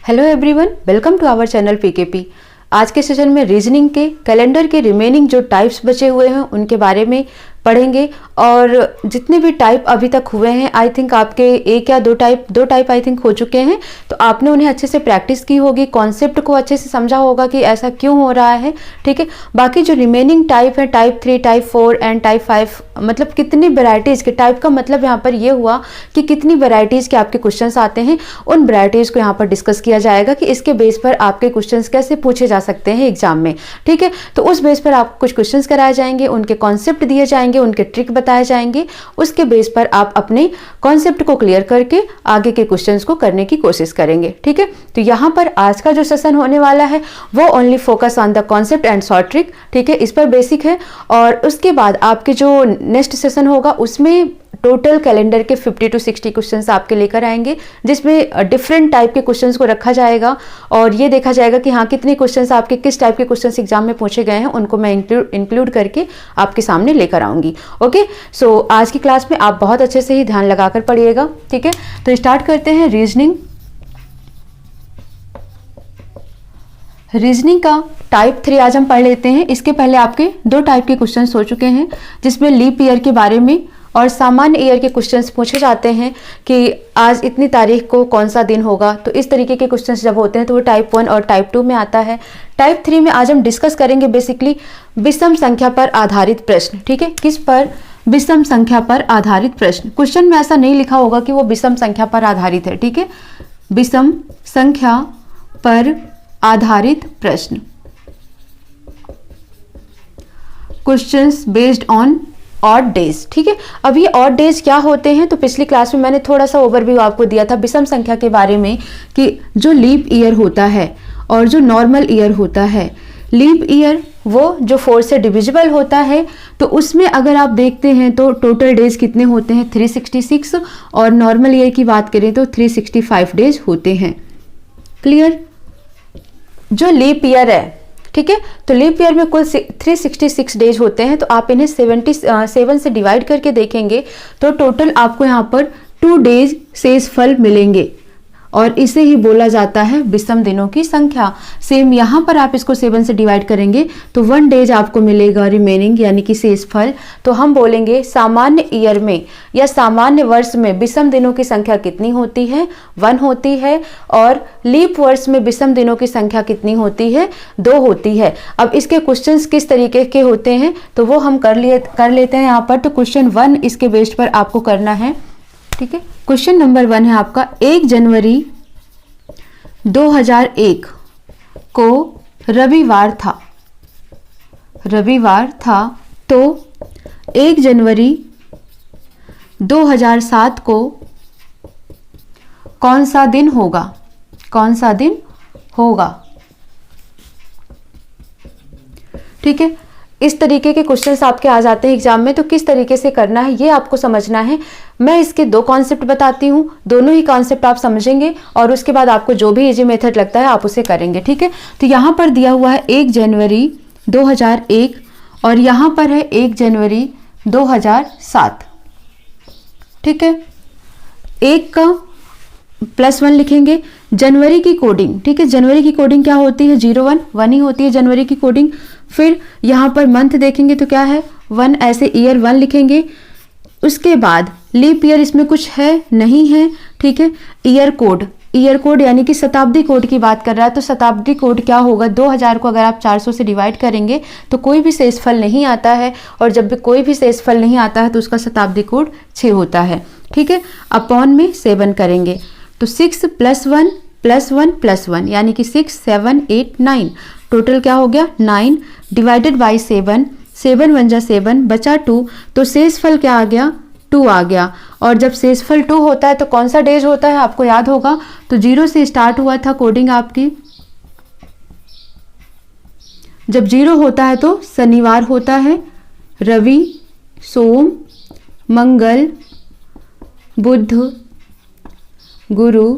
Hello everyone, welcome to our channel PKP. आज के session में रीजनिंग के कैलेंडर के रिमेनिंग जो टाइप्स बचे हुए हैं उनके बारे में पढ़ेंगे। और जितने भी टाइप अभी तक हुए हैं, आई थिंक आपके एक या दो टाइप आई थिंक हो चुके हैं। तो आपने उन्हें अच्छे से प्रैक्टिस की होगी, कॉन्सेप्ट को अच्छे से समझा होगा कि ऐसा क्यों हो रहा है। ठीक है, बाकी जो रिमेनिंग टाइप है, टाइप 3, टाइप 4 एंड टाइप 5, मतलब कितनी वेराइटीज़ के टाइप का मतलब यहाँ पर ये हुआ कि कितनी वेराइटीज़ के आपके क्वेश्चंस आते हैं, उन वेराइटीज़ को यहाँ पर डिस्कस किया जाएगा कि इसके बेस पर आपके क्वेश्चंस कैसे पूछे जा सकते हैं एग्जाम में। ठीक है, तो उस बेस पर आपको कुछ क्वेश्चंस कराए जाएंगे, उनके कॉन्सेप्ट दिए जाएंगे, उनके ट्रिक बताए जाएंगे। उसके बेस पर आप अपने कॉन्सेप्ट को क्लियर करके आगे के क्वेश्चंस को करने की कोशिश करेंगे। ठीक है, तो यहाँ पर आज का जो सेशन होने वाला है वो only focus on the concept and short trick. ठीक है, इस पर बेसिक है। और उसके बाद आपके जो नेक्स्ट सेशन होगा उसमें टोटल कैलेंडर के 50 to 60 क्वेश्चंस आपके लेकर आएंगे, जिसमें डिफरेंट टाइप के क्वेश्चंस को रखा जाएगा और ये देखा जाएगा कि हाँ कितने क्वेश्चंस आपके किस टाइप के क्वेश्चंस एग्जाम में पूछे गए हैं, उनको मैं इंक्लूड करके आपके सामने लेकर आऊंगी। ओके, सो आज की क्लास में आप बहुत अच्छे से ही ध्यान लगाकर पढ़िएगा। ठीक है, तो स्टार्ट करते हैं रीजनिंग का टाइप 3 आज हम पढ़ लेते हैं। इसके पहले आपके दो टाइप के क्वेश्चन हो चुके हैं, जिसमें लीप ईयर के बारे में और सामान्य ईयर के क्वेश्चंस पूछे जाते हैं कि आज इतनी तारीख को कौन सा दिन होगा। तो इस तरीके के क्वेश्चंस जब होते हैं तो वो टाइप 1 और टाइप 2 में आता है। टाइप 3 में आज हम डिस्कस करेंगे बेसिकली विषम संख्या पर आधारित प्रश्न। ठीक है, किस पर? विषम संख्या पर आधारित प्रश्न। क्वेश्चन में ऐसा नहीं लिखा होगा कि वो विषम संख्या पर आधारित है। ठीक है, विषम संख्या पर आधारित प्रश्न, questions based on odd days. ठीक है, अब ये ऑड डेज क्या होते हैं, तो पिछली क्लास में मैंने थोड़ा सा ओवरव्यू आपको दिया था विषम संख्या के बारे में कि जो लीप ईयर होता है और जो नॉर्मल ईयर होता है। लीप ईयर वो जो 4 से डिविजिबल होता है, तो उसमें अगर आप देखते हैं तो टोटल डेज कितने होते हैं 366, और नॉर्मल ईयर की बात करें तो 365 डेज होते हैं। क्लियर? जो लीप ईयर है, ठीक है, तो लीप ईयर में कुल 366 डेज होते हैं। तो आप इन्हें 77 से डिवाइड करके देखेंगे तो टोटल आपको यहाँ पर 2 डेज शेषफल मिलेंगे, और इसे ही बोला जाता है विषम दिनों की संख्या। सेम यहाँ पर आप इसको 7 से डिवाइड करेंगे तो 1 डेज आपको मिलेगा रिमेनिंग, यानी कि शेषफल। तो हम बोलेंगे सामान्य ईयर में या सामान्य वर्ष में विषम दिनों की संख्या कितनी होती है? 1 होती है। और लीप वर्ष में विषम दिनों की संख्या कितनी होती है? 2 होती है। अब इसके क्वेश्चंस किस तरीके के होते हैं तो वो हम कर लेते हैं यहाँ पर। तो क्वेश्चन 1 इसके बेस्ड पर आपको करना है। ठीक है, क्वेश्चन नंबर 1 है आपका, 1 जनवरी 2001 को रविवार था, तो 1 जनवरी 2007 को कौन सा दिन होगा? ठीक है, इस तरीके के क्वेश्चंस आपके आ जाते हैं एग्जाम में। तो किस तरीके से करना है ये आपको समझना है। मैं इसके 2 कॉन्सेप्ट बताती हूँ, दोनों ही कॉन्सेप्ट आप समझेंगे और उसके बाद आपको जो भी इजी मेथड लगता है आप उसे करेंगे। ठीक है, तो यहाँ पर दिया हुआ है 1 जनवरी 2001 और यहाँ पर है 1 जनवरी 2007। ठीक है, 1 का +1 लिखेंगे। जनवरी की कोडिंग, ठीक है, जनवरी की कोडिंग क्या होती है? 01 1 ही होती है जनवरी की कोडिंग। फिर यहाँ पर मंथ देखेंगे तो क्या है? 1, ऐसे ईयर 1 लिखेंगे। उसके बाद लीप ईयर इसमें कुछ है नहीं है। ठीक है, ईयर कोड यानी कि शताब्दी कोड की बात कर रहा है। तो शताब्दी कोड क्या होगा? 2000 को अगर आप 400 से डिवाइड करेंगे तो कोई भी शेषफल नहीं आता है, और जब भी कोई भी शेषफल नहीं आता है तो उसका शताब्दी कोड 6 होता है। ठीक है, अपॉन में 7 करेंगे तो 6 + 1 + 1 + 1 यानी कि 6 7 8 9, टोटल क्या हो गया? 9 डिवाइडेड बाई 7, 7 1 जा 7 बचा 2, तो शेषफल क्या आ गया? 2 आ गया। और जब शेषफल 2 होता है तो कौन सा डेज होता है आपको याद होगा? तो 0 से स्टार्ट हुआ था कोडिंग आपकी। जब 0 होता है तो शनिवार होता है, रवि, सोम, मंगल, बुध, गुरु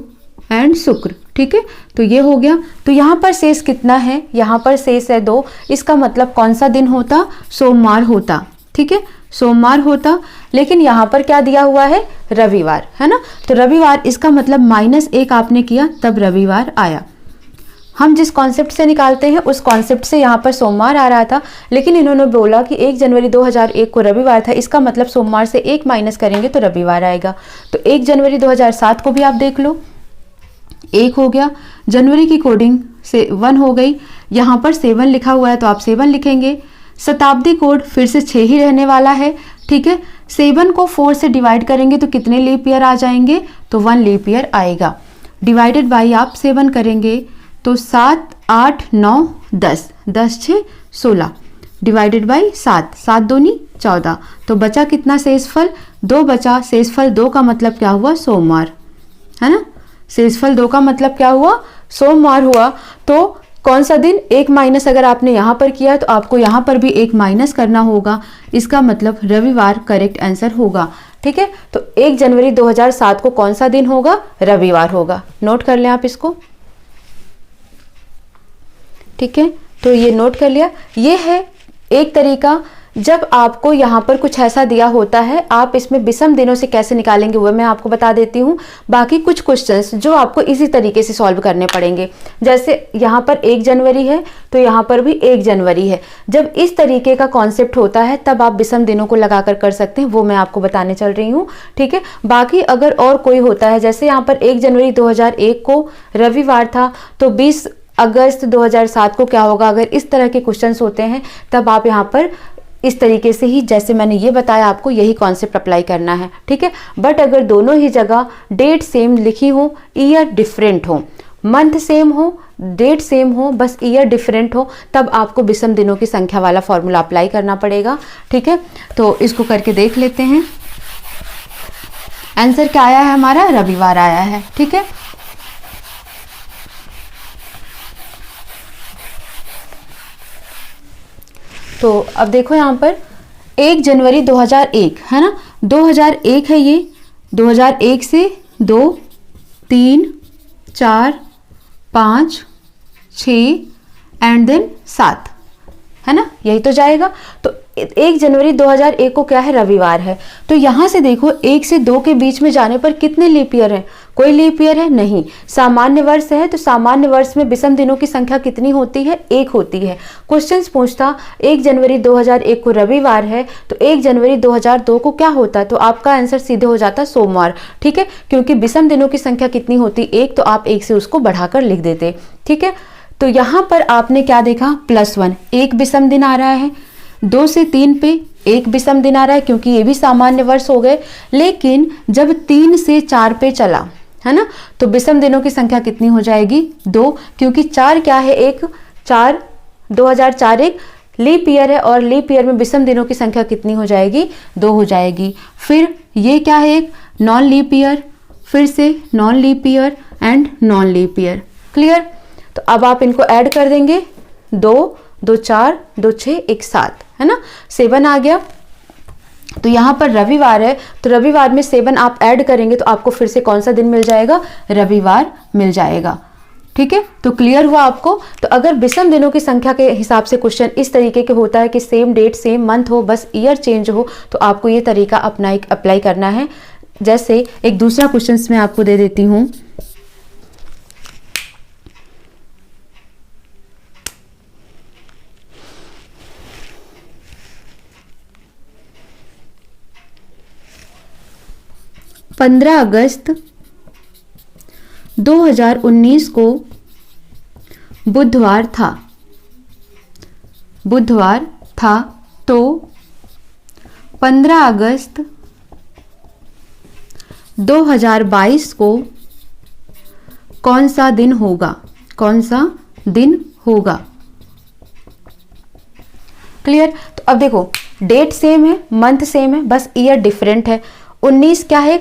एंड शुक्र। ठीक है, तो ये हो गया। तो यहाँ पर शेष कितना है? यहाँ पर शेष है 2। इसका मतलब कौन सा दिन होता? सोमवार होता। ठीक है, सोमवार होता, लेकिन यहाँ पर क्या दिया हुआ है, रविवार, है ना। तो रविवार, इसका मतलब -1 आपने किया तब रविवार आया। हम जिस कॉन्सेप्ट से निकालते हैं उस कॉन्सेप्ट से यहाँ पर सोमवार आ रहा था, लेकिन इन्होंने बोला कि 1 जनवरी 2001 को रविवार था, इसका मतलब सोमवार से 1 माइनस करेंगे तो रविवार आएगा। तो 1 जनवरी 2007 को भी आप देख लो, 1 हो गया, जनवरी की कोडिंग से 1 हो गई, यहाँ पर 7 लिखा हुआ है तो आप 7 लिखेंगे। शताब्दी कोड फिर से 6 ही रहने वाला है, ठीक है। 7 को 4 से डिवाइड करेंगे तो कितने लीप ईयर आ जाएंगे, तो 1 लीप ईयर आएगा। डिवाइडेड बाई आप 7 करेंगे तो 7, 8, 9, 10, 10 6 16, डिवाइडेड बाई 7, 7 दूनी 14, तो बचा कितना शेषफल, 2 बचा। शेषफल 2 का मतलब क्या हुआ, सोमवार, है ना। शेषफल 2 का मतलब क्या हुआ, सोमवार हुआ। तो कौन सा दिन, 1 माइनस अगर आपने यहाँ पर किया तो आपको यहाँ पर भी 1 माइनस करना होगा, इसका मतलब रविवार करेक्ट आंसर होगा, ठीक है। तो 1 जनवरी 2007 को कौन सा दिन होगा, रविवार होगा। नोट कर लें आप इसको, ठीक है। तो ये नोट कर लिया। ये है एक तरीका, जब आपको यहाँ पर कुछ ऐसा दिया होता है, आप इसमें विषम दिनों से कैसे निकालेंगे वो मैं आपको बता देती हूँ। बाकी कुछ क्वेश्चंस जो आपको इसी तरीके से सॉल्व करने पड़ेंगे, जैसे यहाँ पर 1 जनवरी है तो यहाँ पर भी 1 जनवरी है। जब इस तरीके का कॉन्सेप्ट होता है तब आप विषम दिनों को लगाकर कर सकते हैं, वो मैं आपको बताने चल रही हूँ, ठीक है। बाकी अगर और कोई होता है, जैसे यहाँ पर 1 जनवरी 2001 को रविवार था तो 20 अगस्त 2007 को क्या होगा, अगर इस तरह के क्वेश्चंस होते हैं तब आप यहाँ पर इस तरीके से ही, जैसे मैंने ये बताया आपको, यही कॉन्सेप्ट अप्लाई करना है, ठीक है। बट अगर दोनों ही जगह डेट सेम लिखी हो, ईयर डिफरेंट हो, मंथ सेम हो, डेट सेम हो, बस ईयर डिफरेंट हो, तब आपको विषम दिनों की संख्या वाला फॉर्मूला अप्लाई करना पड़ेगा, ठीक है। तो इसको करके देख लेते हैं। आंसर क्या आया है हमारा, रविवार आया है, ठीक है। तो अब देखो यहाँ पर 1 जनवरी 2001 है ना, 2001 है ये, 2001 से 2, 3, 4, 5, 6 एंड देन 7, है ना, यही तो जाएगा। तो 1 जनवरी 2001 को क्या है, रविवार है। तो यहाँ से देखो 1 से 2 के बीच में जाने पर कितने लीप ईयर है, कोई लीप ईयर है नहीं। सामान्य वर्ष है तो सामान्य वर्ष में विषम दिनों की संख्या कितनी होती है, 1 होती है। क्वेश्चंस पूछता 1 जनवरी 2001 को रविवार है तो 1 जनवरी 2002 को क्या होता, तो आपका आंसर सीधे हो जाता सोमवार, ठीक है। क्योंकि विषम दिनों की संख्या कितनी होती, 1, तो आप 1 से उसको बढ़ाकर लिख देते, ठीक है। तो यहाँ पर आपने क्या देखा, +1, एक विषम दिन आ रहा है। 2 से 3 पे एक विषम दिन आ रहा है क्योंकि ये भी सामान्य वर्ष हो गए। लेकिन जब 3 से 4 पे चला, है ना, तो विषम दिनों की संख्या कितनी हो जाएगी, 2, क्योंकि 4 क्या है, 4 2004 एक लीप ईयर है और लीप ईयर में विषम दिनों की संख्या कितनी हो जाएगी, 2 हो जाएगी। फिर ये क्या है, एक नॉन लीप ईयर, फिर से non leap year and non leap year, clear. तो अब आप इनको ऐड कर देंगे, 2, 2 4, 2 6, 1 7, है ना, 7 आ गया। तो यहाँ पर रविवार है तो रविवार में 7 आप ऐड करेंगे तो आपको फिर से कौन सा दिन मिल जाएगा, रविवार मिल जाएगा, ठीक है। तो क्लियर हुआ आपको। तो अगर विषम दिनों की संख्या के हिसाब से क्वेश्चन इस तरीके के होता है कि सेम डेट सेम मंथ हो, बस ईयर चेंज हो, तो आपको ये तरीका अप्लाई करना है। जैसे एक दूसरा क्वेश्चन मैं आपको दे देती हूँ। पंद्रह अगस्त 2019 को बुधवार था, तो 15 अगस्त 2022 को कौन सा दिन होगा, क्लियर। तो अब देखो डेट सेम है, मंथ सेम है, बस ईयर डिफरेंट है। 19 क्या है,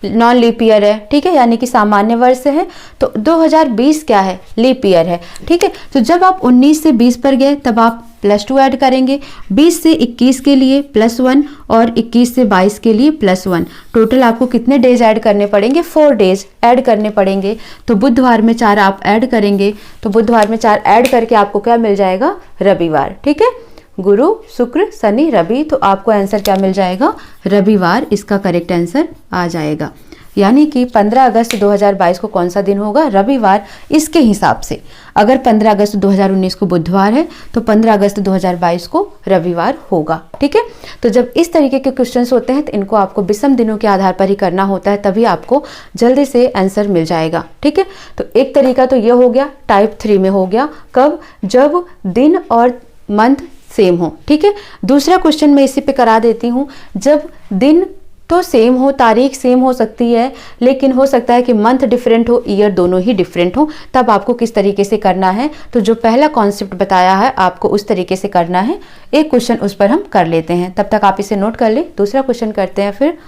नॉन लीप ईयर है, ठीक है, यानी कि सामान्य वर्ष है। तो 2020 क्या है, लीप ईयर है, ठीक है। तो जब आप 19 से 20 पर गए तब आप +2 ऐड करेंगे, 20 से 21 के लिए +1 और 21 से 22 के लिए +1। टोटल आपको कितने डेज ऐड करने पड़ेंगे, 4 डेज ऐड करने पड़ेंगे। तो बुधवार में 4 आप ऐड करेंगे, तो बुधवार में 4 ऐड करके आपको क्या मिल जाएगा, रविवार, ठीक है। गुरु, शुक्र, शनि, रवि। तो आपको आंसर क्या मिल जाएगा? रविवार इसका करेक्ट आंसर आ जाएगा। यानी कि 15 अगस्त 2022 को कौन सा दिन होगा? रविवार। इसके हिसाब से अगर 15 अगस्त 2019 को बुधवार है तो 15 अगस्त 2022 को रविवार होगा। ठीक है, तो जब इस तरीके के क्वेश्चंस होते हैं तो इनको आपको विषम दिनों के आधार पर ही करना होता है, तभी आपको जल्दी से आंसर मिल जाएगा। ठीक है, तो एक तरीका तो ये हो गया, टाइप 3 में हो गया। कब? जब दिन और मंथ सेम हो। ठीक है, दूसरा क्वेश्चन मैं इसी पे करा देती हूँ। जब दिन तो सेम हो, तारीख सेम हो सकती है, लेकिन हो सकता है कि मंथ डिफरेंट हो, ईयर दोनों ही डिफरेंट हो, तब आपको किस तरीके से करना है? तो जो पहला कॉन्सेप्ट बताया है आपको उस तरीके से करना है। एक क्वेश्चन उस पर हम कर लेते हैं, तब तक आप इसे नोट कर ले। दूसरा क्वेश्चन करते हैं फिर।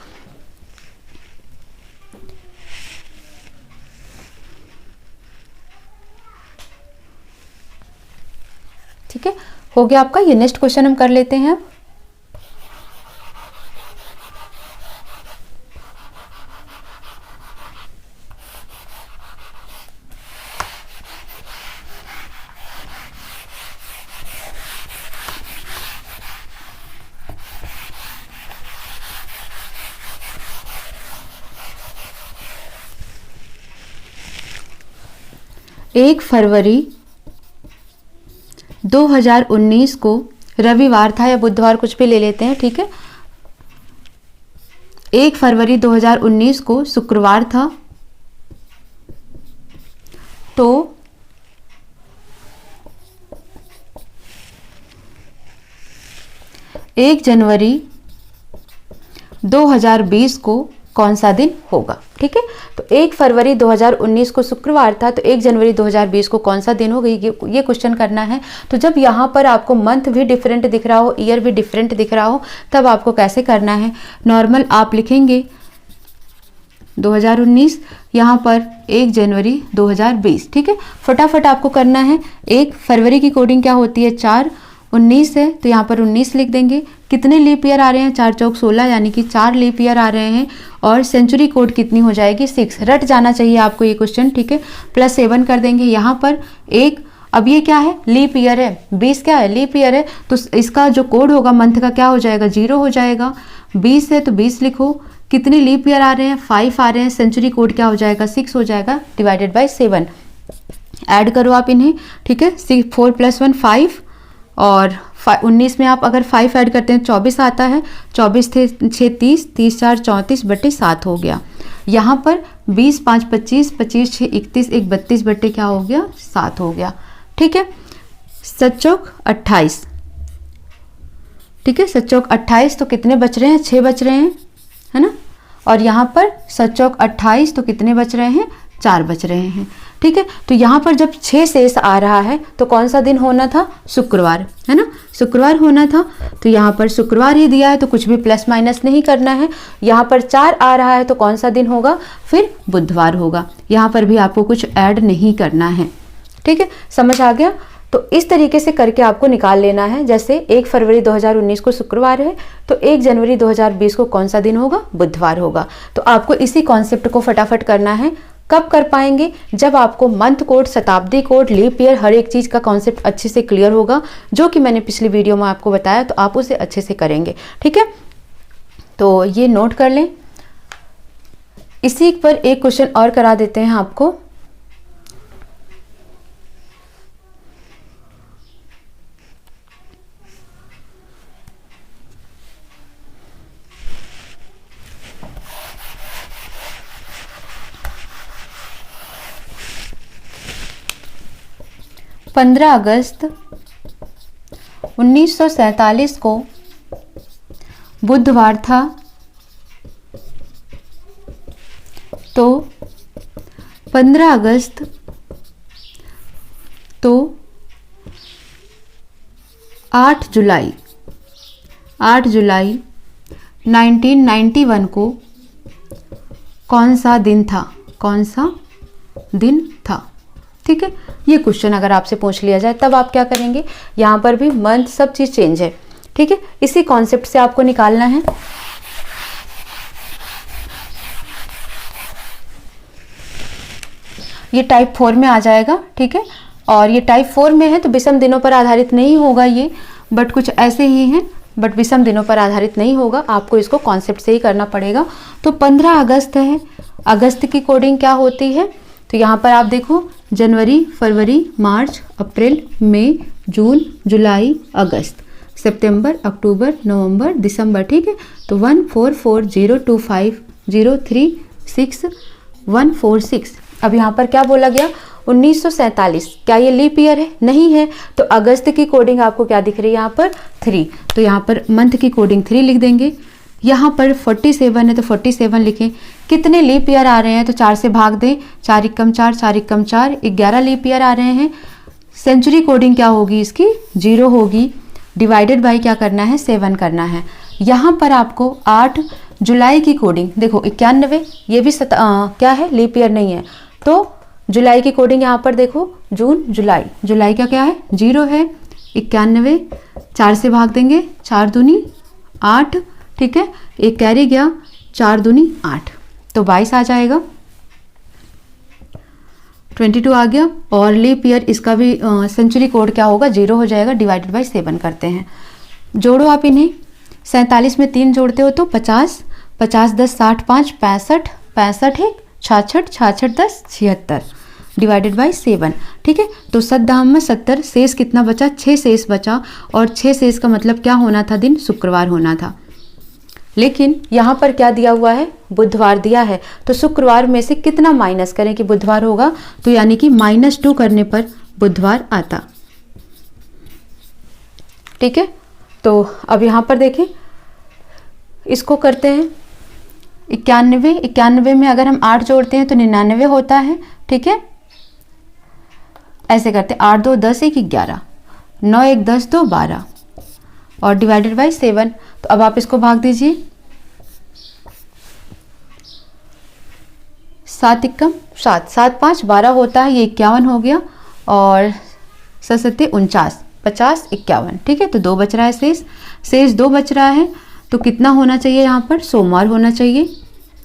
ठीक है, हो गया आपका। ये नेक्स्ट क्वेश्चन हम कर लेते हैं अब। एक फरवरी 2019 को रविवार था या बुधवार, कुछ भी ले लेते हैं। ठीक है, 1 फरवरी 2019 को शुक्रवार था, तो 1 जनवरी 2020 को कौन सा दिन होगा? ठीक है, तो 1 फरवरी 2019 को शुक्रवार था, तो 1 जनवरी 2020 को कौन सा दिन होगा? ये क्वेश्चन करना है। तो जब यहाँ पर आपको मंथ भी डिफरेंट दिख रहा हो, ईयर भी डिफरेंट दिख रहा हो, तब आपको कैसे करना है? नॉर्मल आप लिखेंगे 2019, यहाँ पर 1 जनवरी 2020। ठीक है, फटाफट आपको करना है। 1 फरवरी की कोडिंग क्या होती है? 4, 19 है तो यहाँ पर 19 लिख देंगे। कितने लीप ईयर आ रहे हैं? 4 चौक 16, यानी कि 4 लीप ईयर आ रहे हैं। और सेंचुरी कोड कितनी हो जाएगी? 6। रट जाना चाहिए आपको ये क्वेश्चन। ठीक है, +7 कर देंगे। यहाँ पर 1, अब ये क्या है? लीप ईयर है। 20 क्या है? लीप ईयर है, तो इसका जो कोड होगा मंथ का क्या हो जाएगा? 0 हो जाएगा। 20 है तो 20 लिखो। कितने लीप ईयर आ रहे हैं? 5 आ रहे हैं। सेंचुरी कोड क्या हो जाएगा? 6 हो जाएगा, डिवाइडेड बाई 7। ऐड करो आप इन्हें। ठीक है, 4 + 1 5, और 19 में आप अगर 5 ऐड करते हैं 24 आता है। 24 थे 6 30, 30 4 34 बटे 7 हो गया। यहाँ पर 20 5 25, 25 6 31, 1 32 बटे क्या हो गया? 7 हो गया। ठीक है, 7 चौक 28। ठीक है, 7 चौक 28, तो कितने बच रहे हैं? 6 बच रहे हैं, है ना। और यहाँ पर 7 चौक 28, तो कितने बच रहे हैं? 4 बच रहे हैं। ठीक है, तो यहाँ पर जब 6 शेष आ रहा है तो कौन सा दिन होना था? शुक्रवार, है ना, शुक्रवार होना था। तो यहाँ पर शुक्रवार ही दिया है, तो कुछ भी प्लस माइनस नहीं करना है। यहाँ पर 4 आ रहा है तो कौन सा दिन होगा? फिर बुधवार होगा। यहाँ पर भी आपको कुछ ऐड नहीं करना है। ठीक है, समझ आ गया? तो इस तरीके से करके आपको निकाल लेना है। जैसे 1 फरवरी 2019 को शुक्रवार है, तो 1 जनवरी 2020 को कौन सा दिन होगा? बुधवार होगा। तो आपको इसी कॉन्सेप्ट को फटाफट करना है। कब कर पाएंगे? जब आपको मंथ कोड, शताब्दी कोड, लीप ईयर, हर एक चीज़ का कॉन्सेप्ट अच्छे से क्लियर होगा, जो कि मैंने पिछली वीडियो में आपको बताया, तो आप उसे अच्छे से करेंगे। ठीक है, तो ये नोट कर लें। इसी पर एक क्वेश्चन और करा देते हैं आपको। पंद्रह अगस्त 1947 को बुधवार था, तो 15 अगस्त तो 8 जुलाई 1991 को कौन सा दिन था? कौन सा दिन था? ठीक है, ये क्वेश्चन अगर आपसे पूछ लिया जाए तब आप क्या करेंगे? यहाँ पर भी मंथ सब चीज़ चेंज है। ठीक है, इसी कॉन्सेप्ट से आपको निकालना है। ये टाइप 4 में आ जाएगा। ठीक है, और ये टाइप 4 में है तो विषम दिनों पर आधारित नहीं होगा ये, बट कुछ ऐसे ही हैं, बट विषम दिनों पर आधारित नहीं होगा, आपको इसको कॉन्सेप्ट से ही करना पड़ेगा। तो 15 अगस्त है, अगस्त की कोडिंग क्या होती है? तो यहाँ पर आप देखो जनवरी, फरवरी, मार्च, अप्रैल, मई, जून, जुलाई, अगस्त, सितंबर, अक्टूबर, नवंबर, दिसंबर। ठीक है, तो 144025036146। अब यहाँ पर क्या बोला गया? 1947। क्या ये लीप ईयर है? नहीं है। तो अगस्त की कोडिंग आपको क्या दिख रही है यहाँ पर? 3। तो यहाँ पर मंथ की कोडिंग 3 लिख देंगे। यहाँ पर 47 है तो 47 लिखें। कितने लीप ईयर आ रहे हैं? तो 4 से भाग दें, 4 एकम 4, 4 एकम 4, 11 लीप ईयर आ रहे हैं। सेंचुरी कोडिंग क्या होगी इसकी? 0 होगी। डिवाइडेड बाई क्या करना है? 7 करना है। यहाँ पर आपको 8 जुलाई की कोडिंग देखो 91, ये भी क्या है? लीप ईयर नहीं है। तो जुलाई की कोडिंग यहाँ पर देखो, जून, जुलाई, जुलाई का क्या है? 0 है। 91, 4 से भाग देंगे, 4 दूनी 8, ठीक है, एक कैरी गया, 4 दूनी 8, तो 22 आ जाएगा। 22 आ गया। और लीप ईयर इसका भी सेंचुरी कोड क्या होगा? 0 हो जाएगा। डिवाइडेड बाई 7 करते हैं। जोड़ो आप इन्हें। 47 में 3 जोड़ते हो तो 50, 50 10 60 5 65, 65 1 66, 66 10 76, डिवाइडेड बाई 7। ठीक है, तो 7 दाम में 70, शेष कितना बचा? 6 शेष बचा। और 6 शेष का मतलब क्या होना था? दिन शुक्रवार होना था। लेकिन यहाँ पर क्या दिया हुआ है? बुधवार दिया है। तो शुक्रवार में से कितना माइनस करें कि बुधवार होगा? तो यानी कि -2 करने पर बुधवार आता। ठीक है, तो अब यहाँ पर देखें, इसको करते हैं 91। 91 में अगर हम 8 जोड़ते हैं तो 99 होता है। ठीक है, ऐसे करते हैं। 8 2 10 1 11, 9 1 10 2 12 और डिवाइडेड बाई 7। तो अब आप इसको भाग दीजिए। 7 एकम 7, 7 5 12 होता है, ये 51 हो गया। और 7 7 49, 50 51। ठीक है, तो 2 बच रहा है शेष 2 बच रहा है। तो कितना होना चाहिए यहाँ पर? सोमवार होना चाहिए,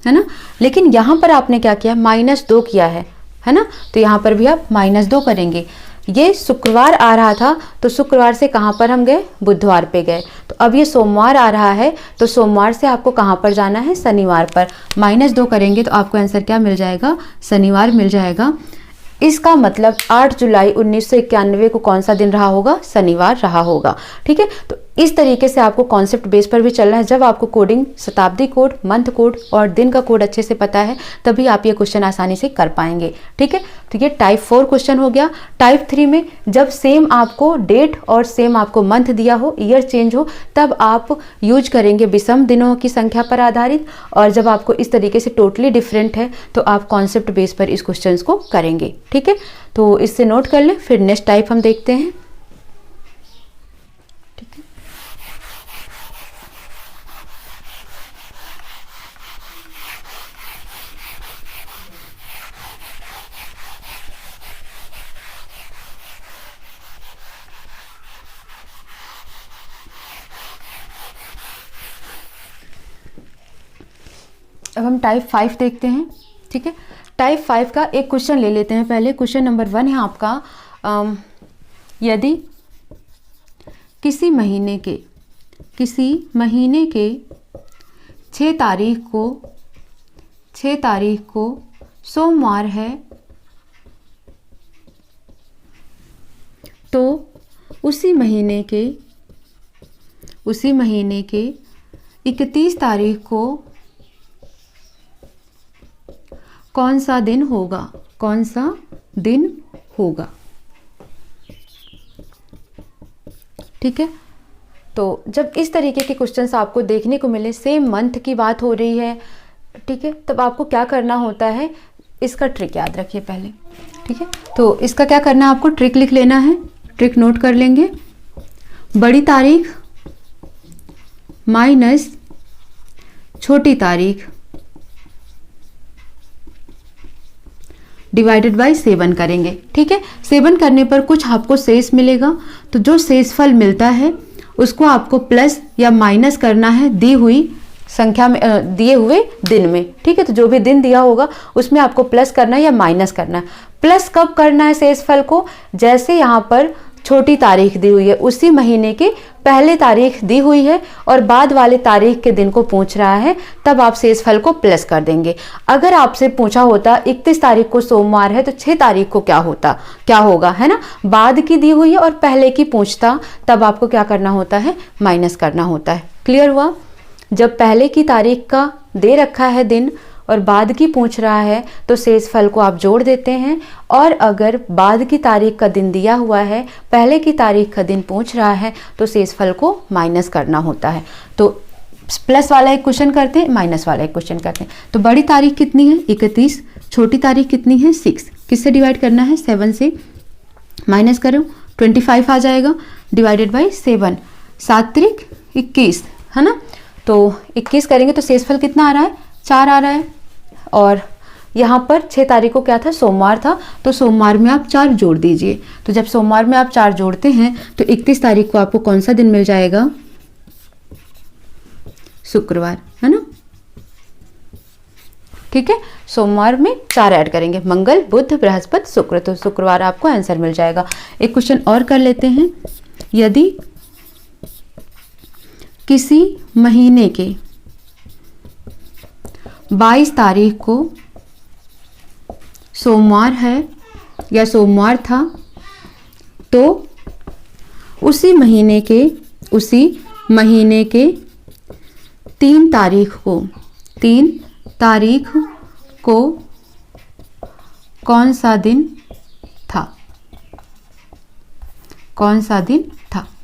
है ना। लेकिन यहाँ पर आपने क्या किया? -2 किया है ना। तो यहाँ पर भी आप -2 करेंगे। ये शुक्रवार आ रहा था तो शुक्रवार से कहाँ पर हम गए? बुधवार पे गए। तो अब ये सोमवार आ रहा है तो सोमवार से आपको कहाँ पर जाना है? शनिवार पर। -2 करेंगे तो आपको आंसर क्या मिल जाएगा? शनिवार मिल जाएगा। इसका मतलब 8 जुलाई 1991 को कौन सा दिन रहा होगा? शनिवार रहा होगा। ठीक है, तो इस तरीके से आपको कॉन्सेप्ट बेस पर भी चलना है। जब आपको कोडिंग, शताब्दी कोड, मंथ कोड और दिन का कोड अच्छे से पता है तभी आप ये क्वेश्चन आसानी से कर पाएंगे। ठीक है, तो ये टाइप 4 क्वेश्चन हो गया। टाइप 3 में जब सेम आपको डेट और सेम आपको मंथ दिया हो, ईयर चेंज हो, तब आप यूज करेंगे विषम दिनों की संख्या पर आधारित। और जब आपको इस तरीके से टोटली डिफरेंट है तो आप कॉन्सेप्ट बेस पर इस क्वेश्चन को करेंगे। ठीक है, तो इससे नोट कर लें। फिर नेक्स्ट टाइप हम देखते हैं। अब हम टाइप 5 देखते हैं। ठीक है, टाइप 5 का एक क्वेश्चन ले लेते हैं पहले। क्वेश्चन नंबर 1 है आपका, यदि किसी महीने के 6 तारीख को सोमवार है तो उसी महीने के 31 तारीख को कौन सा दिन होगा? ठीक है, तो जब इस तरीके के क्वेश्चंस आपको देखने को मिले, सेम मंथ की बात हो रही है, ठीक है, तब आपको क्या करना होता है? इसका ट्रिक याद रखिए पहले। ठीक है, तो इसका क्या करना है? आपको ट्रिक लिख लेना है। ट्रिक नोट कर लेंगे। बड़ी तारीख माइनस छोटी तारीख डिवाइडेड बाई 7 करेंगे। ठीक है, 7 करने पर कुछ आपको शेष मिलेगा। तो जो शेषफल मिलता है उसको आपको प्लस या माइनस करना है दी हुई संख्या में, दिए हुए दिन में। ठीक है, तो जो भी दिन दिया होगा उसमें आपको प्लस करना है या माइनस करना है। प्लस कब करना है शेषफल को? जैसे यहाँ पर छोटी तारीख दी हुई है, उसी महीने के पहले तारीख दी हुई है और बाद वाले तारीख के दिन को पूछ रहा है, तब आप शेषफल को प्लस कर देंगे। अगर आपसे पूछा होता 31 तारीख को सोमवार है तो 6 तारीख को क्या होगा, है ना। बाद की दी हुई है और पहले की पूछता, तब आपको क्या करना होता है, माइनस करना होता है। क्लियर हुआ। जब पहले की तारीख का दे रखा है दिन और बाद की पूछ रहा है तो शेषफल को आप जोड़ देते हैं, और अगर बाद की तारीख का दिन दिया हुआ है, पहले की तारीख का दिन पूछ रहा है, तो शेषफल को माइनस करना होता है। तो प्लस वाला एक क्वेश्चन करते हैं, माइनस वाला एक क्वेश्चन करते हैं। तो बड़ी तारीख कितनी है, 31, छोटी तारीख कितनी है, 6, किससे डिवाइड करना है, 7 से माइनस करो, 25 आ जाएगा, डिवाइडेड बाई 7, 7 त्रिक 21, है ना। तो 21 करेंगे तो शेषफल कितना आ रहा है, 4 आ रहा है। और यहाँ पर 6 तारीख को क्या था, सोमवार था, तो सोमवार में आप 4 जोड़ दीजिए। तो जब सोमवार में आप 4 जोड़ते हैं तो 31 तारीख को आपको कौन सा दिन मिल जाएगा, शुक्रवार, है ना। ठीक है, सोमवार में 4 ऐड करेंगे, मंगल बुध बृहस्पति शुक्र, तो शुक्रवार आपको आंसर मिल जाएगा। एक क्वेश्चन और कर लेते हैं। यदि किसी महीने के 22 तारीख को सोमवार है या सोमवार था, तो उसी महीने के 3 तारीख को कौन सा दिन था।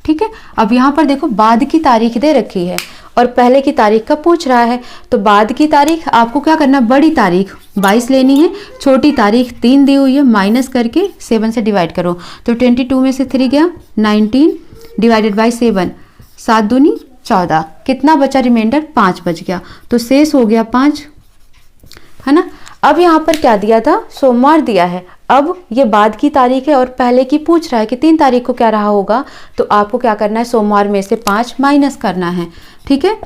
ठीक है, अब यहाँ पर देखो बाद की तारीख दे रखी है और पहले की तारीख का पूछ रहा है, तो बाद की तारीख आपको क्या करना, बड़ी तारीख 22 लेनी है, छोटी तारीख 3 दी हुई है, माइनस करके 7 से डिवाइड करो, तो 22 में से 3 गया 19, डिवाइडेड बाई 7, 7 दूनी 14, कितना बचा रिमाइंडर, 5 बच गया, तो शेष हो गया 5, है ना। अब यहाँ पर क्या दिया था, सोमवार दिया है, अब ये बाद की तारीख है और पहले की पूछ रहा है कि 3 तारीख को क्या रहा होगा, तो आपको क्या करना है, सोमवार में से 5 माइनस करना है। ठीक है,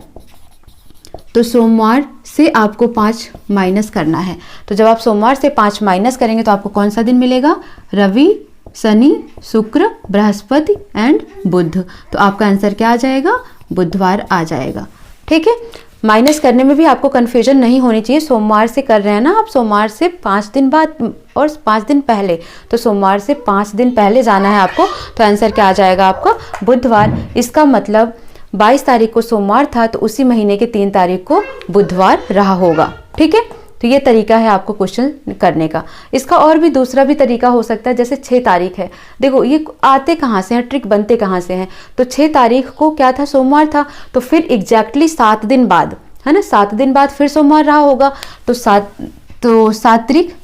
तो सोमवार से आपको 5 माइनस करना है। तो जब आप सोमवार से 5 माइनस करेंगे तो आपको कौन सा दिन मिलेगा, रवि, शनि, शुक्र, बृहस्पति एंड बुध, तो आपका आंसर क्या आ जाएगा, बुधवार आ जाएगा। ठीक है, माइनस करने में भी आपको कन्फ्यूजन नहीं होनी चाहिए। सोमवार से कर रहे हैं ना आप, सोमवार से 5 दिन बाद और 5 दिन पहले, तो सोमवार से 5 दिन पहले जाना है आपको, तो आंसर क्या आ जाएगा आपका, बुधवार। इसका मतलब 22 तारीख को सोमवार था तो उसी महीने के 3 तारीख को बुधवार रहा होगा। ठीक है, तो ये तरीका है आपको क्वेश्चन करने का। इसका और भी दूसरा भी तरीका हो सकता है, जैसे 6 तारीख है, देखो ये आते कहाँ से हैं, ट्रिक बनते कहाँ से हैं, तो 6 तारीख को क्या था, सोमवार था, तो फिर एग्जैक्टली 7 दिन बाद, है ना, 7 दिन बाद फिर सोमवार रहा होगा, तो 7 तारीख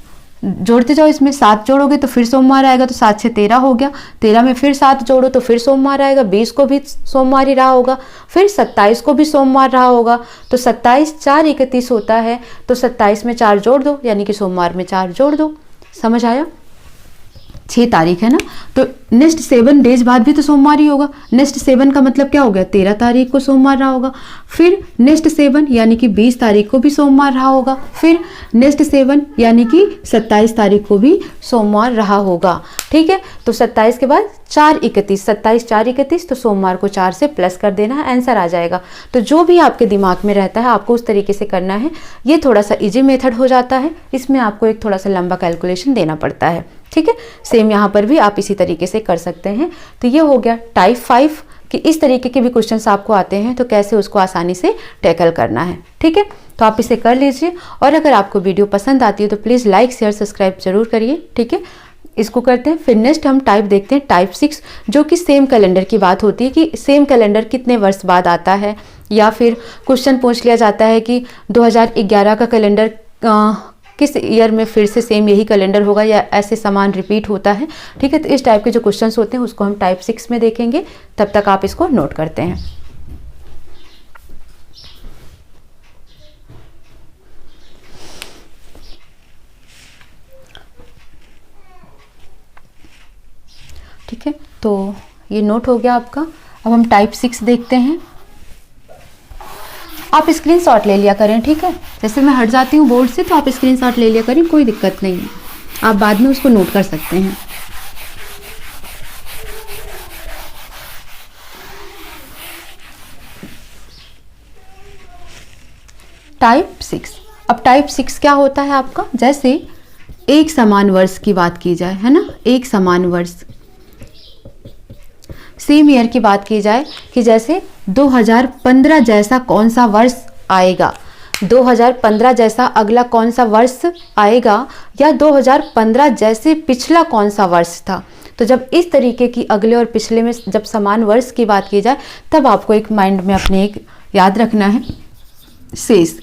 जोड़ते जाओ, इसमें 7 जोड़ोगे तो फिर सोमवार आएगा, तो 7 से 13 हो गया, 13 में फिर 7 जोड़ो तो फिर सोमवार आएगा, 20 को भी सोमवार ही रहा होगा, फिर 27 को भी सोमवार रहा होगा, तो 27 4 31 होता है, तो 27 में 4 जोड़ दो, यानी कि सोमवार में 4 जोड़ दो। समझ आया, 6 तारीख है ना, तो नेक्स्ट 7 डेज बाद भी तो सोमवार ही होगा। नेक्स्ट 7 का मतलब क्या हो गया, 13 तारीख को सोमवार रहा होगा, फिर नेक्स्ट 7 यानी कि 20 तारीख को भी सोमवार रहा होगा, फिर नेक्स्ट 7 यानी कि 27 तारीख को भी सोमवार रहा होगा। ठीक है, तो 27 के बाद 4 31, 27 4 31, तो सोमवार को 4 से प्लस कर देना है, आंसर आ जाएगा। तो जो भी आपके दिमाग में रहता है आपको उस तरीके से करना है। ये थोड़ा सा इजी मेथड हो जाता है, इसमें आपको एक थोड़ा सा लंबा कैलकुलेशन देना पड़ता है। ठीक है, सेम यहाँ पर भी आप इसी तरीके से कर सकते हैं। तो ये हो गया टाइप 5 कि इस तरीके के भी क्वेश्चंस आपको आते हैं तो कैसे उसको आसानी से टैकल करना है। ठीक है, तो आप इसे कर लीजिए, और अगर आपको वीडियो पसंद आती है तो प्लीज़ लाइक शेयर सब्सक्राइब जरूर करिए। ठीक है, इसको करते हैं। फिर नेक्स्ट हम टाइप देखते हैं, टाइप 6, जो कि सेम कैलेंडर की बात होती है कि सेम कैलेंडर कितने वर्ष बाद आता है, या फिर क्वेश्चन पूछ लिया जाता है कि 2011 का कैलेंडर किस ईयर में फिर से सेम यही कैलेंडर होगा या ऐसे समान रिपीट होता है। ठीक है, तो इस टाइप के जो क्वेश्चंस होते हैं उसको हम टाइप 6 में देखेंगे, तब तक आप इसको नोट करते हैं। ठीक है, तो ये नोट हो गया आपका। अब हम टाइप 6 देखते हैं। आप स्क्रीनशॉट ले लिया करें। ठीक है, जैसे मैं हट जाती हूँ बोर्ड से तो आप स्क्रीनशॉट ले लिया करें, कोई दिक्कत नहीं है, आप बाद में उसको नोट कर सकते हैं। टाइप 6। अब टाइप 6 क्या होता है आपका, जैसे एक समान वर्ष की बात की जाए, है ना, एक समान वर्ष, सेम ईयर की बात की जाए कि जैसे 2015 जैसा कौन सा वर्ष आएगा, 2015 जैसा अगला कौन सा वर्ष आएगा, या 2015 जैसे पिछला कौन सा वर्ष था। तो जब इस तरीके की अगले और पिछले में जब समान वर्ष की बात की जाए, तब आपको एक माइंड में अपने एक याद रखना है शेष।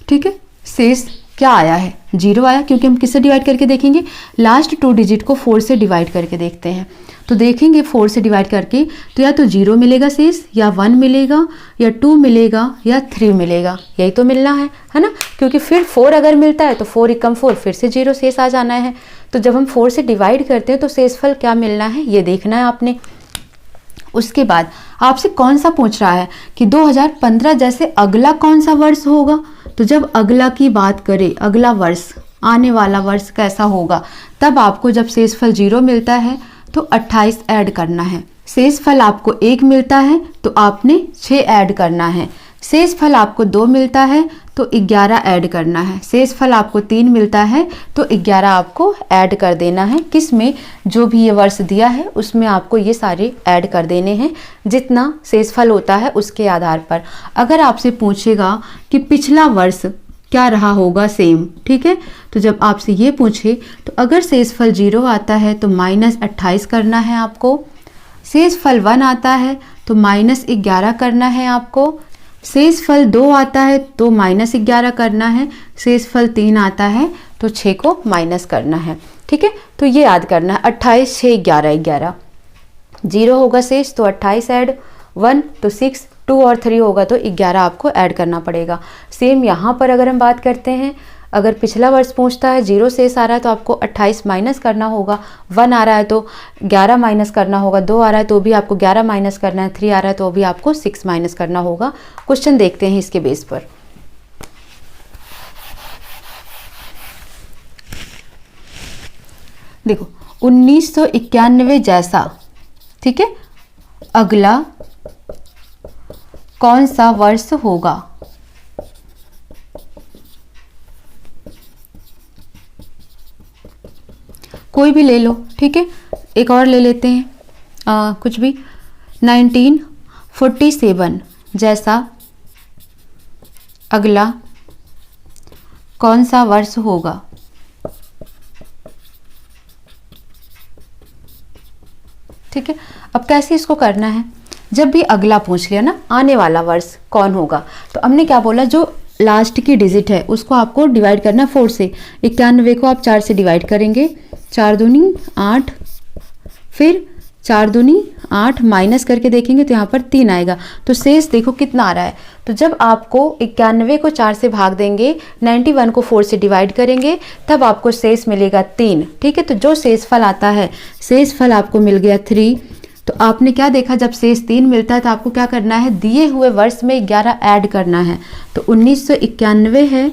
ठीक है, शेष क्या आया है, 0 आया, क्योंकि हम किससे डिवाइड करके देखेंगे, लास्ट 2 डिजिट को 4 से डिवाइड करके देखते हैं। तो देखेंगे 4 से डिवाइड करके, तो या तो 0 मिलेगा शेष, या 1 मिलेगा, या 2 मिलेगा, या 3 मिलेगा, यही तो मिलना है ना, क्योंकि फिर 4 अगर मिलता है तो 4 एकम 4, फिर से 0 शेष आ जाना है। तो जब हम 4 से डिवाइड करते हैं तो शेषफल क्या मिलना है, ये देखना है आपने। उसके बाद आपसे कौन सा पूछ रहा है कि 2015 जैसे अगला कौन सा वर्ष होगा। तो जब अगला की बात करें, अगला वर्ष, आने वाला वर्ष कैसा होगा, तब आपको जब शेषफल 0 मिलता है तो 28 ऐड करना है। शेषफल आपको 1 मिलता है तो आपने 6 ऐड करना है। शेषफल आपको 2 मिलता है तो 11 ऐड करना है। शेषफल आपको 3 मिलता है तो 11 आपको ऐड कर देना है। किस में, जो भी ये वर्ष दिया है उसमें आपको ये सारे ऐड कर देने हैं, जितना शेषफल होता है उसके आधार पर। अगर आपसे पूछेगा कि पिछला वर्ष क्या रहा होगा सेम, ठीक है, तो जब आपसे ये पूछे तो अगर शेषफल 0 आता है तो -28 करना है आपको। शेषफल 1 आता है तो -11 करना है आपको। शेषफल 2 आता है तो -11 करना है। शेषफल 3 आता है तो 6 को माइनस करना है। ठीक है, तो ये याद करना है, 28, 6, 11, 11, 0 होगा शेष तो 28 ऐड, 1 तो 6, 2 और 3 होगा तो 11 आपको ऐड करना पड़ेगा। सेम यहाँ पर अगर हम बात करते हैं, अगर पिछला वर्ष पूछता है 0 शेष आ रहा है तो आपको 28 माइनस करना होगा, 1 आ रहा है तो 11 माइनस करना होगा, 2 आ रहा है तो भी आपको 11 माइनस करना है, 3 आ रहा है तो भी आपको 6 माइनस करना होगा। क्वेश्चन देखते हैं इसके बेस पर। देखो 1991 जैसा, ठीक है, अगला कौन सा वर्ष होगा। कोई भी ले लो, ठीक है, एक और ले लेते हैं कुछ भी, 1947 जैसा अगला कौन सा वर्ष होगा। ठीक है, अब कैसे इसको करना है, जब भी अगला पूछ लिया ना, आने वाला वर्ष कौन होगा, तो हमने क्या बोला, जो लास्ट की डिजिट है उसको आपको डिवाइड करना 4 से। 91 को आप 4 से डिवाइड करेंगे, 4 दूनी 8, फिर 4 दूनी 8 माइनस करके देखेंगे तो यहाँ पर 3 आएगा। तो शेष देखो कितना आ रहा है। तो जब आपको 91 को 4 से भाग देंगे, 91 को 4 से डिवाइड करेंगे, तब आपको शेष मिलेगा 3। ठीक है, तो जो शेषफल आता है, शेषफल आपको मिल गया 3। तो आपने क्या देखा, जब शेष 3 मिलता है तो आपको क्या करना है, दिए हुए वर्ष में 11 ऐड करना है। तो 1991 है,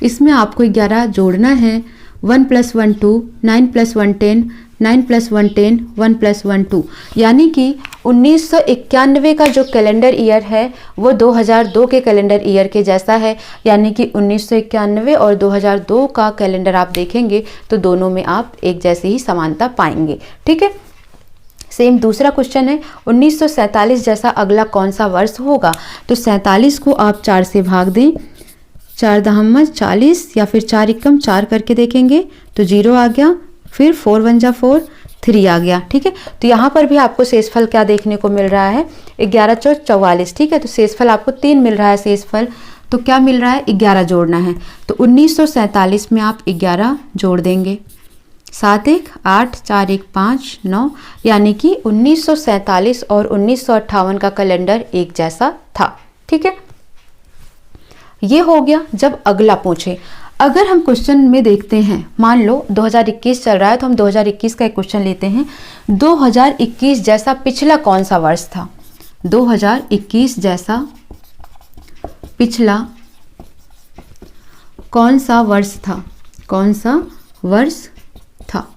इसमें आपको 11 जोड़ना है। 1 + 1 2, 9 + 1 10, 9 + 1 10, 1 + 1 2, यानी कि 1991 का जो कैलेंडर ईयर है वो 2002 के कैलेंडर ईयर के जैसा है। यानी कि 1991 और 2002 का कैलेंडर आप देखेंगे तो दोनों में आप एक जैसी ही समानता पाएंगे। ठीक है, सेम दूसरा क्वेश्चन है, 1947 जैसा अगला कौन सा वर्ष होगा। तो 47 को आप 4 से भाग दें, 4 दहम 40, या फिर 4 एकम 4 करके देखेंगे तो 0 आ गया, फिर 4 1 जा 4, 3 आ गया। ठीक है, तो यहाँ पर भी आपको शेषफल क्या देखने को मिल रहा है, 11 × 4 = 44। ठीक है, तो शेषफल आपको 3 मिल रहा है शेषफल, तो क्या मिल रहा है, 11 जोड़ना है। तो 1947 में आप 11 जोड़ देंगे, 7 1 8, 4 1 5 9, यानी कि 1947 और 1958 का कैलेंडर एक जैसा था। ठीक है, ये हो गया जब अगला पूछे। अगर हम क्वेश्चन में देखते हैं, मान लो 2021 चल रहा है तो हम 2021 का एक क्वेश्चन लेते हैं, 2021 जैसा पिछला कौन सा वर्ष था। 2021 जैसा पिछला कौन सा वर्ष था, कौन सा वर्ष था।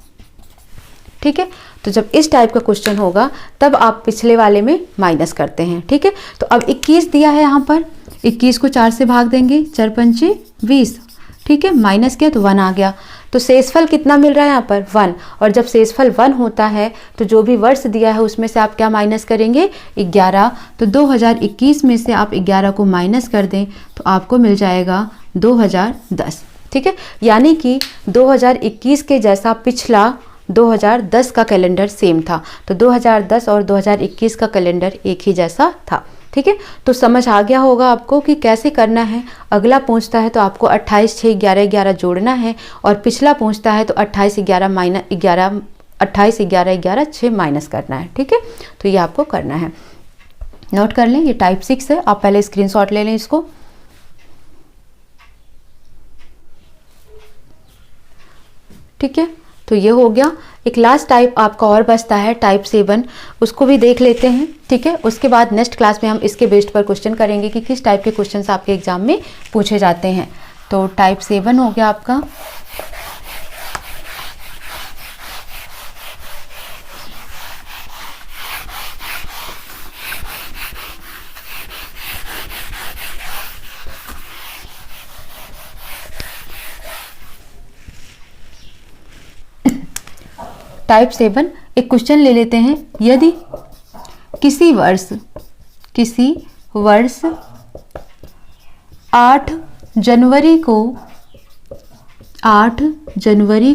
ठीक है, तो जब इस टाइप का क्वेश्चन होगा तब आप पिछले वाले में माइनस करते हैं। ठीक है, तो अब 21 दिया है यहाँ पर, 21 को 4 से भाग देंगे, 4 पंचे 20, ठीक है, माइनस किया तो 1 आ गया। तो शेषफल कितना मिल रहा है यहाँ पर 1, और जब शेषफल 1 होता है तो जो भी वर्ष दिया है उसमें से आप क्या माइनस करेंगे 11। तो 2021 में से आप 11 को माइनस कर दें तो आपको मिल जाएगा 2010, ठीक है। यानी कि 2021 के जैसा पिछला 2010 का कैलेंडर सेम था, तो 2010 और 2021 का कैलेंडर एक ही जैसा था, ठीक है। तो समझ आ गया होगा आपको कि कैसे करना है। अगला पूछता है तो आपको 28, 6, 11, 11 जोड़ना है, और पिछला पूछता है तो 28, 11 माइनस 11, 28, 11, 11, 6 माइनस करना है, ठीक है। तो ये आपको करना है, नोट कर लें। ये टाइप 6 है, आप पहले स्क्रीनशॉट ले लें इसको। ठीक है, तो ये हो गया। एक लास्ट टाइप आपका और बचता है टाइप 7, उसको भी देख लेते हैं, ठीक है। उसके बाद नेक्स्ट क्लास में हम इसके बेस्ड पर क्वेश्चन करेंगे कि किस टाइप के क्वेश्चंस आपके एग्जाम में पूछे जाते हैं। तो टाइप 7 हो गया आपका। टाइप 7 एक क्वेश्चन ले लेते हैं। यदि किसी वर्ष 8 जनवरी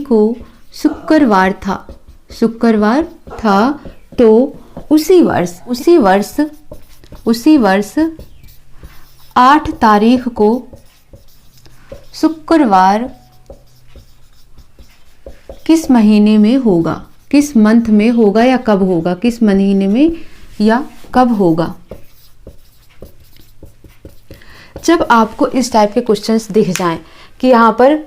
को शुक्रवार था, तो उसी वर्ष 8 तारीख को शुक्रवार किस महीने में होगा, किस मंथ में होगा या कब होगा, किस महीने में या कब होगा। जब आपको इस टाइप के क्वेश्चंस दिख जाएं कि यहाँ पर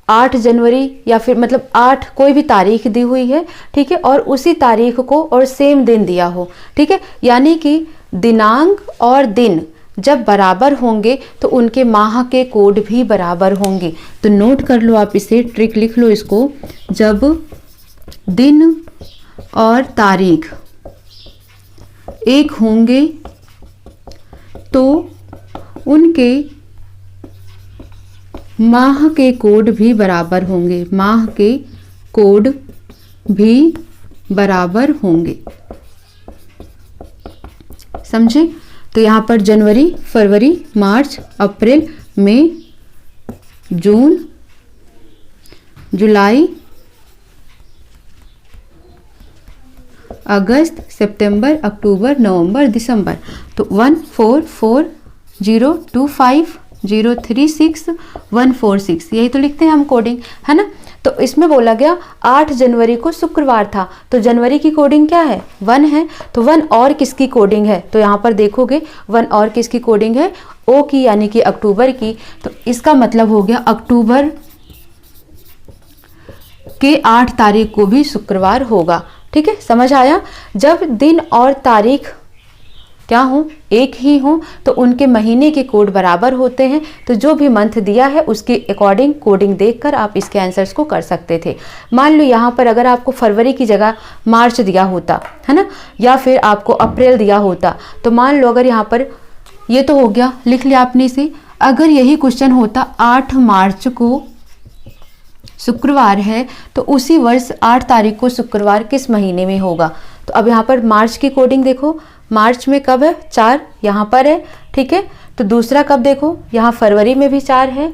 8 जनवरी या फिर मतलब 8 कोई भी तारीख दी हुई है, ठीक है, और उसी तारीख को और सेम दिन दिया हो, ठीक है, यानी कि दिनांक और दिन जब बराबर होंगे तो उनके माह के कोड भी बराबर होंगे। तो नोट कर लो आप, इसे ट्रिक लिख लो इसको। जब दिन और तारीख एक होंगे तो उनके माह के कोड भी बराबर होंगे, माह के कोड भी बराबर होंगे, समझे। तो यहाँ पर जनवरी, फरवरी, मार्च, अप्रैल, मई, जून, जुलाई, अगस्त, सितंबर, अक्टूबर, नवंबर, दिसंबर। तो 144025036 यही तो लिखते हैं हम कोडिंग, है ना। तो इसमें बोला गया 8 जनवरी को शुक्रवार था, तो जनवरी की कोडिंग क्या है 1 है, तो 1 और किसकी कोडिंग है, तो यहाँ पर देखोगे 1 और किसकी कोडिंग है, ओ की, यानी कि अक्टूबर की। तो इसका मतलब हो गया अक्टूबर के 8 तारीख को भी शुक्रवार होगा, ठीक है, समझ आया। जब दिन और तारीख क्या हो, एक ही हो, तो उनके महीने के कोड बराबर होते हैं। तो जो भी मंथ दिया है उसके अकॉर्डिंग कोडिंग देखकर आप इसके आंसर्स को कर सकते थे। मान लो यहाँ पर अगर आपको फरवरी की जगह मार्च दिया होता, है ना, या फिर आपको अप्रैल दिया होता, तो मान लो अगर यहाँ पर ये तो हो गया, लिख लिया आपने इसे। अगर यही क्वेश्चन होता 8 मार्च को शुक्रवार है, तो उसी वर्ष 8 तारीख को शुक्रवार किस महीने में होगा। तो अब यहाँ पर मार्च की कोडिंग देखो, मार्च में कब है 4, यहाँ पर है, ठीक है। तो दूसरा कब देखो, यहाँ फरवरी में भी 4 है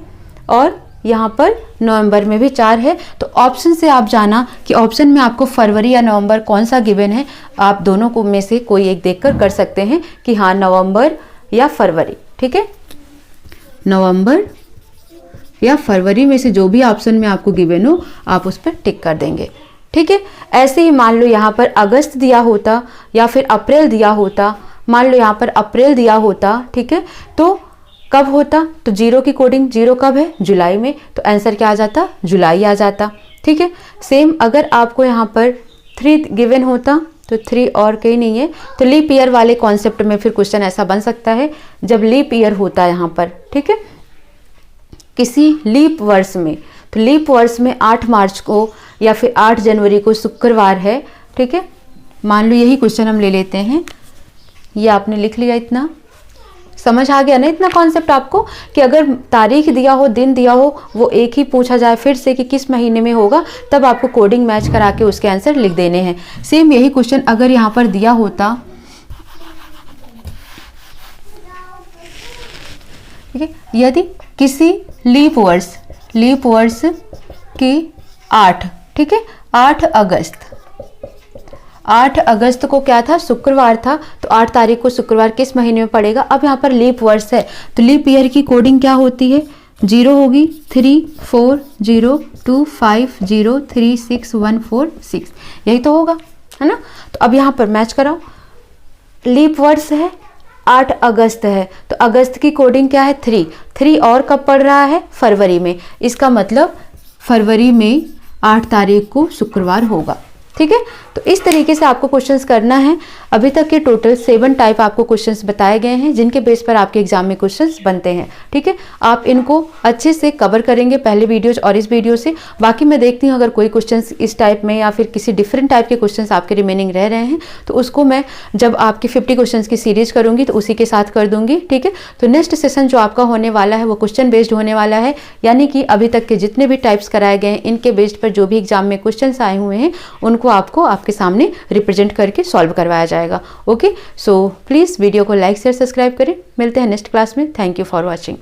और यहाँ पर नवंबर में भी 4 है। तो ऑप्शन से आप जाना कि ऑप्शन में आपको फरवरी या नवंबर कौन सा गिवन है, आप दोनों को में से कोई एक देखकर कर सकते हैं कि हाँ नवंबर या फरवरी, ठीक है। नवंबर या फरवरी में से जो भी ऑप्शन में आपको गिवन हो आप उस पर टिक कर देंगे, ठीक है। ऐसे ही मान लो यहाँ पर अगस्त दिया होता या फिर अप्रैल दिया होता, मान लो यहाँ पर अप्रैल दिया होता, ठीक है, तो कब होता, तो 0 की कोडिंग, 0 कब है जुलाई में, तो आंसर क्या आ जाता, जुलाई आ जाता, ठीक है। सेम अगर आपको यहाँ पर 3 गिवन होता तो 3 और कहीं नहीं है, तो लीप ईयर वाले कॉन्सेप्ट में फिर क्वेश्चन ऐसा बन सकता है जब लीप ईयर होता है यहाँ पर, ठीक है, किसी लीप वर्ष में। तो लीप वर्ष में 8 मार्च को या फिर 8 जनवरी को शुक्रवार है, ठीक है। मान लो यही क्वेश्चन हम ले लेते हैं, ये आपने लिख लिया इतना, समझ आ गया ना इतना कॉन्सेप्ट आपको, कि अगर तारीख दिया हो, दिन दिया हो, वो एक ही पूछा जाए फिर से कि किस महीने में होगा, तब आपको कोडिंग मैच करा के उसके आंसर लिख देने हैं। सेम यही क्वेश्चन अगर यहाँ पर दिया होता, ठीक है, यदि किसी लीप वर्ष की 8, ठीक है, 8 अगस्त को क्या था, शुक्रवार था, तो 8 तारीख को शुक्रवार किस महीने में पड़ेगा। अब यहाँ पर लीप वर्ष है तो लीप ईयर की कोडिंग क्या होती है, 0 होगी, 34025036146, यही तो होगा, है ना। तो अब यहाँ पर मैच कराओ, लीप वर्ष है, 8 अगस्त है, तो अगस्त की कोडिंग क्या है, 3 और कब पड़ रहा है, फरवरी में, इसका मतलब फरवरी में 8 तारीख को शुक्रवार होगा। ठीक है, तो इस तरीके से आपको क्वेश्चंस करना है। अभी तक के टोटल 7 टाइप आपको क्वेश्चंस बताए गए हैं, जिनके बेस पर आपके एग्जाम में क्वेश्चंस बनते हैं। ठीक है, आप इनको अच्छे से कवर करेंगे पहले वीडियोज और इस वीडियो से। बाकी मैं देखती हूँ अगर कोई क्वेश्चंस इस टाइप में या फिर किसी डिफरेंट टाइप के क्वेश्चंस आपके रिमेनिंग रह रहे हैं, तो उसको मैं जब आपके 50 क्वेश्चंस की सीरीज करूंगी तो उसी के साथ कर दूंगी। ठीक है, तो नेक्स्ट सेशन जो आपका होने वाला है वो क्वेश्चन बेस्ड होने वाला है, यानी कि अभी तक के जितने भी टाइप्स कराए गए हैं इनके बेस्ड पर जो भी एग्जाम में क्वेश्चन आए हुए हैं उनको आपको आपके सामने रिप्रेजेंट करके सॉल्व करवाया जाएगा। ओके, सो प्लीज़ वीडियो को लाइक शेयर सब्सक्राइब करें। मिलते हैं नेक्स्ट क्लास में। Thank you for watching.